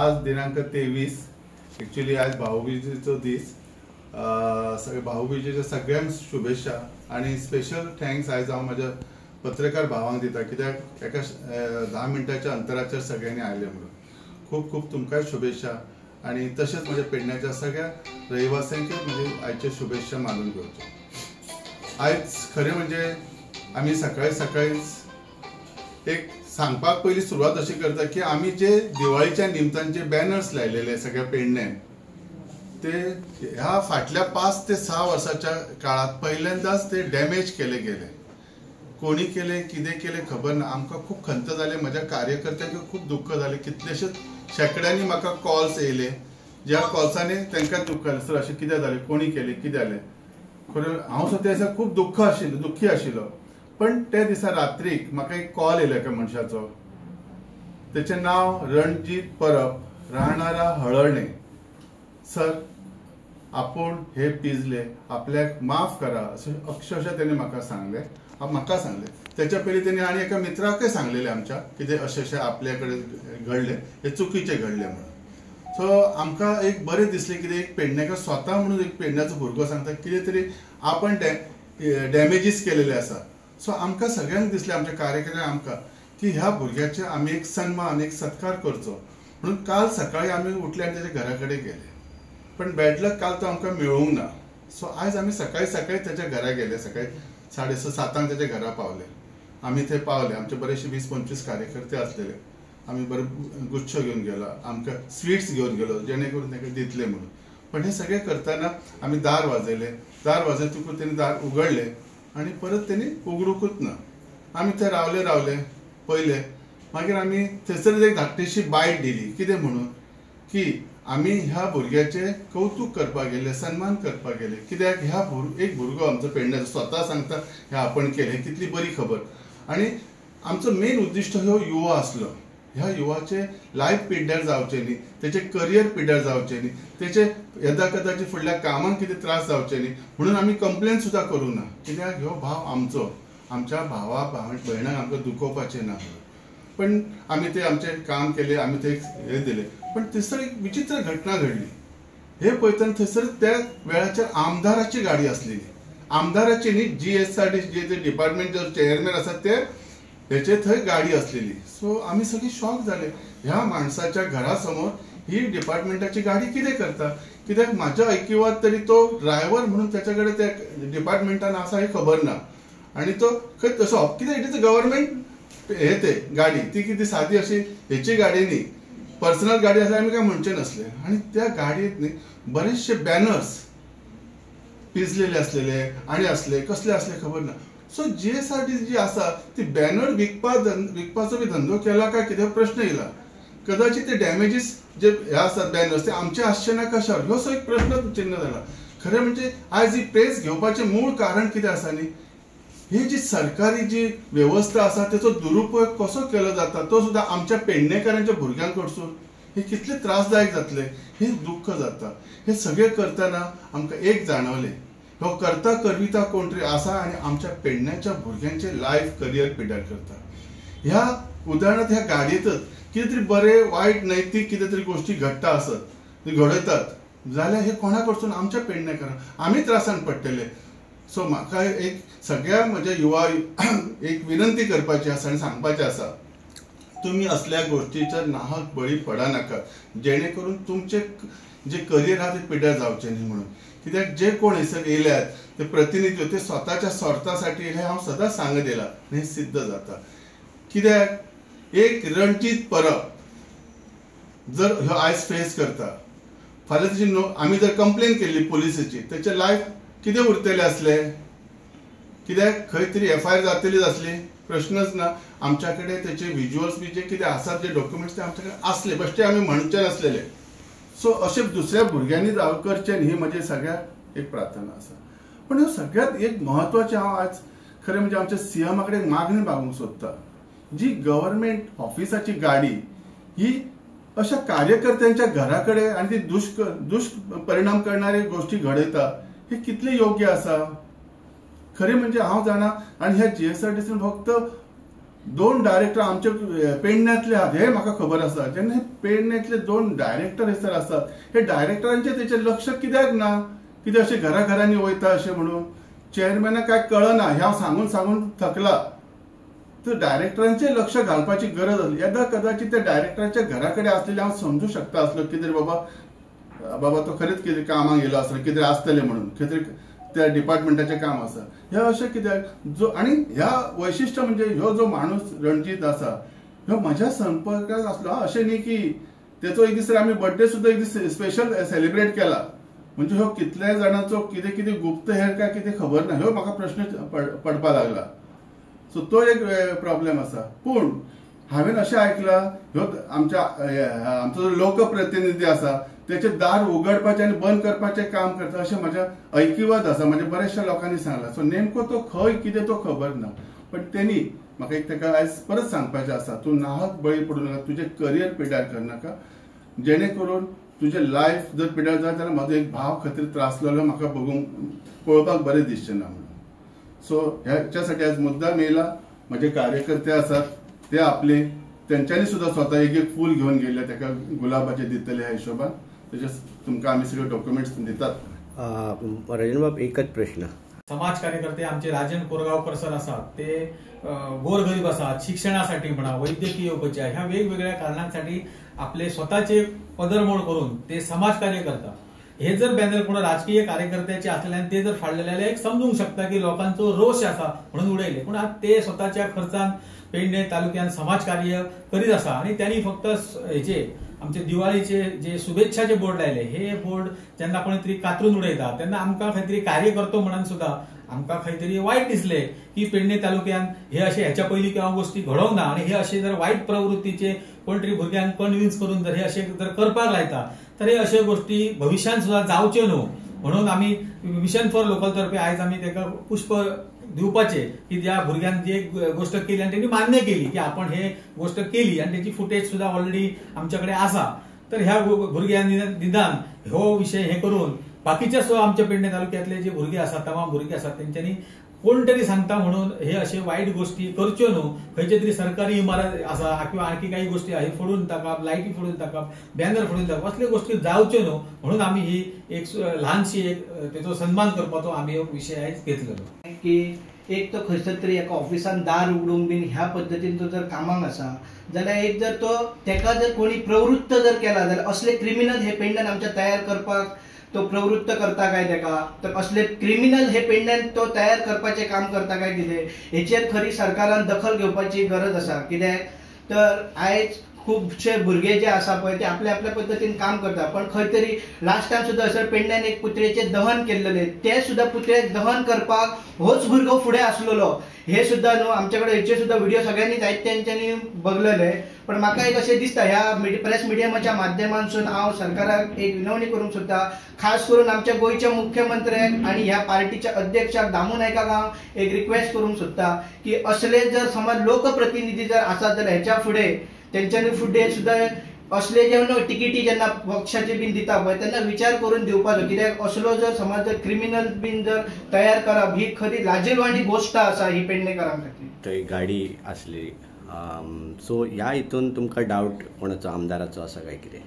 आज दिनांक 23 ॲक्च्युली आज भाऊबीजेचो दीस. भाऊबीजेच्या सगळ्यांक शुभेच्छा आणि स्पेशल थँक्स आयज हांव म्हज्या पत्रकार भावांक दिता, कित्याक एका 10 मिनटाच्या अंतराचेर सगळ्यांनी आयले म्हणून. खूप खूप तुमकांय शुभेच्छा आणि तशेंच म्हज्या पेडण्याच्या सगळ्या रहिवाशांचे म्हणजे आयचे शुभेच्छा मानून घेवच्यो. आयज खरें म्हणजे आमी सकाळीच एक सांगपाक पयलीं सुरवात अशी करता की आमी जे दिवाळीच्या निमतान जे बॅनर्स लायलेले सगळ्या पेडण्यान, ते ह्या फाटल्या 5 ते 6 वर्साच्या काळात पहिल्यांदाच ते डॅमेज केले गेले. कोणी केले, कितें केले खबर ना. आमकां खूप खंत जाले, म्हज्या कार्यकर्त्यांक खूप दुख्ख जाले. कितलेशेच शेकड्यांनी म्हाका कॉल्स येयले, ज्या कॉल्सांनी तांकां दुख्ख जालें, सर अशें कितें जालें, कोणी केलें, कितें जालें. खरें हांव सुद्दां त्या दिसा खूप दुख्खी आशिल्लो. पण त्या दिसा रात्रीक म्हाका एक कॉल येयलो एका मनशाचो. तेचें नांव रणजीत परब, राहणारा हळर्णे. सर, आपूण हे पिजले, आपल्याक माफ करा अशें अक्षरशः तेणें म्हाका सांगलें. त्याच्या पयलीं तेणी आनी एका मित्राकय सांगलेलें आमच्या, कितें अशें आपल्या कडेन घडलें, हे चुकीचें घडलें म्हणून. सो आमकां एक बरें दिसलें, कितें एक पेडणेकार स्वता म्हणून एक पेडण्याचो भुरगो सांगता कितें तरी आपण डॅमेजीस केलेले आसा. सो आमकां सगळ्यांक दिसलें, आमच्या कार्यकर्त्यांक आमकां, की ह्या भुरग्याचे आमी एक सन्मान, एक सत्कार करचो म्हणून काल सकाळीं आमी उठले आनी तेच्या घरा कडेन गेले. पण बॅडलक काल तो आमकां मेळूंक ना. सो आयज आमी सकाळी तेच्या घरा गेले. सकाळी 6:30 तेच्या घरा पावले. आमी थंय पावले. आमचे बरेचशे 20-25 कार्यकर्ते आसलेले. आमी बरें गुच्छ घेवन गेलो, आमकां स्वीट्स घेवन गेलो, जेणे करून तांकां दितले म्हणून. पण हे सगळें करतना आमी दार वाजयतकूच तेणी दार उगडलें आनी परत तेणी उगडूंकूच ना. आमी थंय रावले पयले. मागीर आमी थंयसर एक धाकटीशी बायट दिली. कितें म्हणून की आमी ह्या भुरग्याचें कौतूक करपाक गेले, सन्मान करपाक गेले. कित्याक एक भुरगो आमचो पेडण्याचो स्वता सांगता हें आपण केलें, कितली बरी खबर. आनी आमचो मेन उद्दिश्ट ह्यो युवा आसलो. ह्या युवाचे लायफ पिड्ड्यार जावचें न्ही, तेचे करियर पिड्ड्यार जावचें न्ही, तेचे येदा कदाची फुडल्या कामाक कितें त्रास जावचे न्ही म्हणून आमी कंप्लेन सुद्दां करूं ना. कित्याक ह्यो भाव आमचो, आमच्या भयणाक आमकां दुखोवपाचें ना. पण आमी ते आमचें काम केलें, आमी ते हें दिलें. पण थंयसर एक विचित्र घटना घडली. हे पळयतना थंयसर त्या वेळाचेर आमदाराची गाडी आसलेली. आमदाराची न्ही, GSRTC जे डिपार्टमेंट चेअरमॅन आसात ते हेचे थंय गाडी आसलेली. सो आमी सगळीं शॉक जाले. ह्या माणसाच्या घरा समोर ही डिपार्टमेंटाची गाडी कितें करता. कित्याक म्हाज्या ऐकिवात तरी तो ड्रायव्हर म्हणून त्याच्या कडेन त्या डिपार्टमेंटान आसा हे खबर ना. आनी तो खंय तसो कित्याक इट इज अ गव्हर्मेंट हे ते गाडी, ती कितें सादी अशी हेची गाडी न्ही, पर्सनल गाडी आसा आमी काय म्हणचे नासले. आनी त्या गाडयेंत न्ही बरेचशे बॅनर्स पिजलेले आसलेले आनी असले कसले असले खबर ना. सो GSRTC जी आसा ती बॅनर विकपाचो बी धंदो केला काय कितें प्रश्न येयला. कदाचित ते डॅमेजीस जे हे आसात बॅनर्स ते आमचे आसचे ना कशावर, ह्यो सो एक प्रश्न चिन्ह जाला. खरें म्हणजे आयज ही प्रेस घेवपाचें मूळ कारण कितें आसा न्ही, ही जी सरकारी जी व्यवस्था आसा तेचो दुरुपयोग कसो केलो जाता तो सुद्दां आमच्या पेडणेकारांच्या भुरग्यां कडसून हे कितले त्रासदायक जातले हे दुख्ख जाता. हे सगळें करतना आमकां एक जाणवलें, हो करता करविता कोण तरी आसा आनी आमच्या पेडण्याच्या भुरग्यांचे लायफ करियर पिड्ड्यार करता. ह्या उदाहरणांत ह्या गाडयेंतच कितें तरी बरें वायट नैतीक कितें तरी गोश्टी घडटा आसत, ती घडयतात जाल्यार हे कोणा कडसून आमच्या पेडणेकारांक आमी त्रासान पडटले. सो म्हाका एक सगळ्या म्हज्या युवा एक विनंती करपाची आसा आनी सांगपाचें आसा, तुमी असल्या गोश्टीचेर नाहक बळी पडा नाकात, जेणे करून तुमचे जे करियर आहा ते पिड्ड्यार जावचें न्ही म्हणून. कित्याक जे कोण हैसर येयल्यात ते प्रतिनिधी ते स्वताच्या स्वार्थासाठी येयले, हांव सदांच सांगत येयला आनी हें सिद्ध जाता. कित्याक एक रणजीत परब जर ह्यो आयज फेस करता, फाल्यां तेची आमी जर कंप्लेन केल्ली पुलिसाची, तेचें लायफ कितें उरतलें आसलें. कित्याक खंय तरी FIR जातलीच आसली, प्रश्नच ना. आमच्या कडेन तेचे विज्युअल्स बी जे कितें आसात, जे डॉक्युमेंट्स ते आमचे कडेन आसले, बेश्टे आमी म्हणचे नासलेले. सो अशें दुसऱ्या भुरग्यांनी करचें न्ही, ही म्हजी सगळ्यात एक प्रार्थना आसा. पण ह्यो सगळ्यात एक म्हत्वाचें हांव आज खरें म्हणजे आमच्या CM कडेन मागणी मागूंक सोदता. जी गव्हर्मेंट ऑफिसाची गाडी ही अशा कार्यकर्त्यांच्या घरा कडेन आनी ती दुष्परिणाम करणारे गोष्टी घडयता, हे कितले योग्य आसा. खरें म्हणजे हांव जाणा. आनी ह्या GSRTCन फक्त 2 डायरेक्टर आमचे पेडण्यातले आहात हे म्हाका खबर आसा. जेन्ना हे पेडण्यातले 2 डायरेक्टर हैसर आसात हे डायरेक्टरांचे तेचे लक्ष कित्याक ना? कितें अशें घराघरांनी वयता अशें म्हणून चेअरमॅनाक काय कळना. हे हांव सांगून सांगून थकला. तर डायरेक्टरांचे लक्ष घालपाची गरज आसली. येदा कदाचित त्या डायरेक्टरांच्या घरा कडेन आसलेले हांव समजू शकता आसलो कितें बाबा तो खरेंच कितें कामाक येयलो आसलो कितें आसतलें म्हणून कितें त्या डिपार्टमेंटाचें काम आसा. हे अशें कित्याक जो आनी ह्या वैशिश्ट्य म्हणजे ह्यो जो माणूस रणजीत आसा ह्यो म्हज्या संपर्कांत आसलो. अशें न्ही की तेचो एक दीस आमी बर्थडे सुद्दां एक दीस स्पेशल सेलिब्रेट केला. म्हणजे ह्यो कितल्या जाणांचो कितें कितें गुप्त हेर काय कितें खबर ना. ह्यो म्हाका प्रश्न पडपा लागला. सो तो एक प्रॉब्लेम आसा. पूण हांवें अशें आयकलां ह्यो आमचो जो लोकप्रतिनिधी आसा त्याचे दार उगडपाचें आनी बंद करपाचें काम करता अशें म्हज्या ऐकिवात आसा. म्हणजे बऱ्याचशा लोकांनी सांगलां. सो नेमको तो खंय कितें तो खबर ना. पण तेणी म्हाका एक ताका आयज परत सांगपाचें आसा तूं नाहक बळी पडूं नाका. तुजें करियर पिड्यार करनाका जेणे करून तुजें लायफ जर पिड्यार जाता जाल्यार म्हजो एक भाव खंय त्रासलेलो म्हाका पळोवपाक बरें दिसचें ना म्हणून. सो ह्याच्या आज मुद्दाम येयला. म्हजे कार्यकर्ते आसात ते आपले तेंच्यांनी सुद्दां स्वता एक फूल घेवन गेले ताका गुलाबाचे दितले ह्या हिशोबान. तशेंच तुमकां आमी सगळे डॉक्युमेंट्स दितात. राजन बाब एकच प्रश्न. समाज कार्यकर्ते आमचे राजन कोरगावकर सर असतात ते गोरगरीब असतात शिक्षणासाठी म्हणा वैद्यकीय उपचार ह्या वेगवेगळ्या कारणांसाठी आपले स्वतःचे पदरमोड करून ते समाजकार्य करतात. हे जर बॅनर कोण राजकीय कार्यकर्त्याचे असलेल्यान ते जर फाडलेले एक समजूंक शकता की लोकांचो रोष आसा म्हणून उडयले. पण ते स्वतःच्या खर्चान पेडणे तालुक्यात समाजकार्य करीत आसा. आणि त्यांनी फक्त हेचे आमचे दिवाळीचे जे शुभेच्छाचे बोर्ड लायले हे बोर्ड जेन्ना कोणी तरी कातरून उडयता तेन्ना आमकां खंय तरी कार्य करतो म्हणून सुद्दां आमकां खंय तरी वायट दिसले की पेडणे तालुक्यात हे अशें ह्याच्या पयलीं केव्हा गोष्टी घडोवंक ना. आणि हे अशे जर वायट प्रवृत्तीचे कोण तरी भुरग्यांक कन्विन्स करून जर हे अशे जर करपाक लायता तर हे अशे गोष्टी भविष्यात सुद्दां जावच्यो न्हू. म्हणून आमी मिशन फॉर लोकल तर्फे आयज आमी ताका पुष्प दिवपाचे की ज्या भुरग्यान जी गोष्ट केली आणि त्यांनी मान्य केली की आपण हे गोष्ट केली आणि त्याची फुटेज सुद्धा ऑलरेडी आमच्याकडे आसा. तर ह्या भुरग्यांनी निदान हो विषय हे करून बाकीच्या सुद्धा आमच्या पेडणे तालुक्यातले जे भुरगे असतात तमाम भुरगे असतात त्यांच्यानी कोण तरी सांगता म्हणून हे असे वाईट गोष्टी करच्यो न्हू. खंयचे तरी सरकारी इमारत आसा किंवा आणखी काही गोष्टी आहे फोडून टाकप लायटी फोडून टाकप बॅनर फोडून टाकप असले गोष्टी जावच्यो न्हू. म्हणून आम्ही ही एक ल्हानशी एक त्याचो सन्मान करपाचो आम्ही एक विषय आयज घेतलेलो की एक तो खंयसर तरी एका ऑफिसान दार उगडूंक बीन ह्या पद्दतीन तो जर कामाक आसा जाल्यार एक जर तो तेका जर कोणी प्रवृत्त जर केला जाल्यार असले क्रिमिनल हे पेडण्यान आमच्या तयार करपाक तो प्रवृत्त करता काय तेका तर असले क्रिमिनल हे पेडण्यान तो तयार करपाचे काम करता काय कितें हेचेर खरी सरकारान दखल घेवपाची गरज आसा. कित्याक तर आयज खूबशे भुरगे जे आसा पळय ते आपल्या आपल्या पद्दतीन काम करता. पण खंय तरी लास्ट टायम सुद्दां असर पेडण्यान एक पुतळेचे दहन केल्लेले ते सुद्दां पुतळे दहन करपाक होच भुरगो फुडें आसलेलो हे सुद्दां न्हू आमच्याकडे हेचे सुद्दां व्हिडिओ सगळ्यांनी जायत्यांच्यांनी बघलेले. पण म्हाका एक अशें दिसता ह्या प्रेस मिडियमाच्या माध्यमांतसून हांव सरकाराक एक विनवणी करूंक सोदता. खास करून आमच्या गोंयच्या मुख्यमंत्र्याक आणि ह्या पार्टीच्या अध्यक्षाक दामू नायकाक हांव एक रिक्वेस्ट करूंक सोदता की असले जर समज लोकप्रतिनिधी जर आसात जाल्यार हेच्या फुडें तेंच्यांनी फुडें सुद्दां असले जे तिकिटी जेन्ना पक्षाचे बीन दिता पळय तेन्ना विचार करून दिवपाचो. कित्याक असलो जर समज जर क्रिमिनल बीन जर तयार करप ही खरी लाजीलवाणी गोष्ट आसा ही पेडणेकारां खातीर. थंय गाडी आसली सो ह्या हितून तुमकां डावट कोणाचो आमदाराचो आसा काय कितें?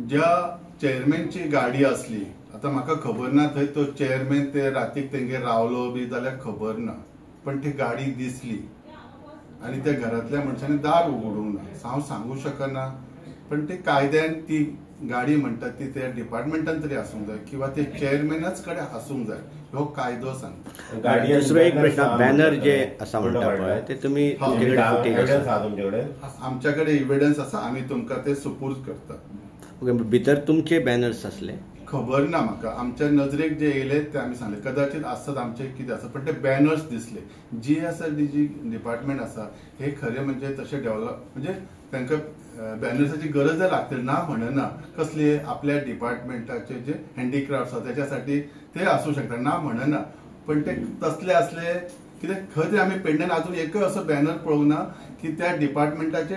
ज्या चेअरमॅनची गाडी असली आता म्हाका खबर ना थंय तो चेअरमॅन ते रातीक तेंगेर रावलो बी जाल्यार खबर ना. पण ती गाडी दिसली आणि त्या घरातल्या मनशांनी दार उगडूंक ना. हांव सांगू शकना. पण ते कायद्यान ती गाडी म्हणटात ती त्या डिपार्टमेंटान तरी आसूंक जाय किंवा ते चेअरमॅनाच कडेन आसूंक जाय ह्यो कायदो सांगता. दुसरो एक प्रश्न बॅनर जे आसा म्हणटा पळय ते तुमी आमच्याकडे इव्हिडन्स आसा आमी तुमकां ते सुपूर्द करता. ओके भितर तुमचे बॅनर्स आसले? खबर ना म्हाका. आमच्या नजरेक जे येयले ते आमी सांगले कदाचित आसत आमचे कितें आसा पण ते बॅनर्स दिसले. GSRD जी डिपार्टमेंट आसा हे खरे म्हणजे तशे डेव्हलप म्हणजे तांकां बॅनर्साची गरज लागतली ना म्हणना. कसले आपल्या डिपार्टमेंटाचे जे हँडीक्राफ्ट आसा त्याच्यासाठी ते आसूं शकता ना म्हणना. पण ते तसले असले कित्याक खंय तरी आमी पेडण्यान अजून एकय असो बॅनर पळोवंक ना की त्या डिपार्टमेंटाचे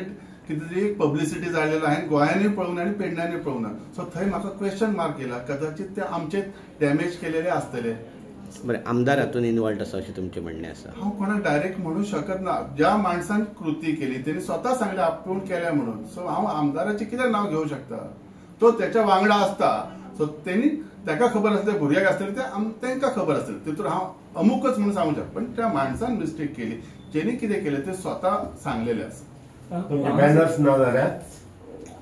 कितें तरी पब्लिसिटी जाल्लेलो हांवें गोंयांनी पळोवंक ना आनी पेडण्यांनी पळोवंक ना. सो थंय म्हाका क्वेश्चन मार्क येयला कदाचित ते आमचे डॅमेज केलेले आसतले. बरें, आमदार हातूंत इनवॉल्ड आसा अशें तुमचें म्हणणें आसा? हांव कोणाक डायरेक्ट म्हणू शकत ना. ज्या माणसान कृती केली त्यांनी स्वता सांगले आपूण केल्या म्हणून. सो हांव आमदाराचें कितें नांव घेवं शकता? तो त्याच्या वांगडा आसता. सो त्यांनी ताका खबर आसलें, भुरग्याक आसतलें तें तांकां खबर आसतलें. तितून हांव अमुकच म्हणून सांगूंक शकता. पण त्या माणसान मिस्टेक केली, जेणी कितें केलें ते स्वता सांगलेलें आसा. बॅनर्स ना जाल्यार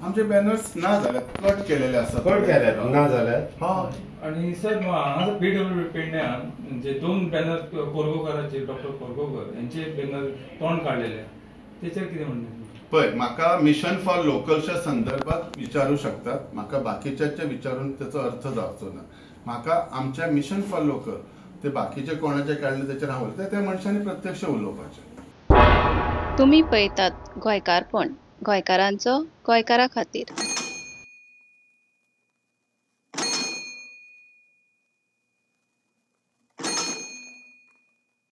आमचे बॅनर्स ना जाल्यात, कट केलेले आसात. कट केल्यात ना जाल्यार हय. आणि सर हांगा PWD पेडण्यान जे 2 बॅनर कोरगोकराचे डॉक्टर कोरगोकर यांचे बॅनर तोंड काढलेले त्याचेर कितें म्हणणें? पळय, म्हाका मिशन फॉर लोकलच्या संदर्भात विचारू शकतात. म्हाका बाकीच्यांचे विचारून त्याचो अर्थ जावचो ना. म्हाका आमच्या मिशन फॉर लोकल ते बाकीचे कोणाचे काढले त्याचेर हांव उलयतां, त्या मनशांनी प्रत्यक्ष उलोवपाचें. तुम्ही पळयतात गोंयकारपण, गोंयकारांचो गोंयकारा खातीर.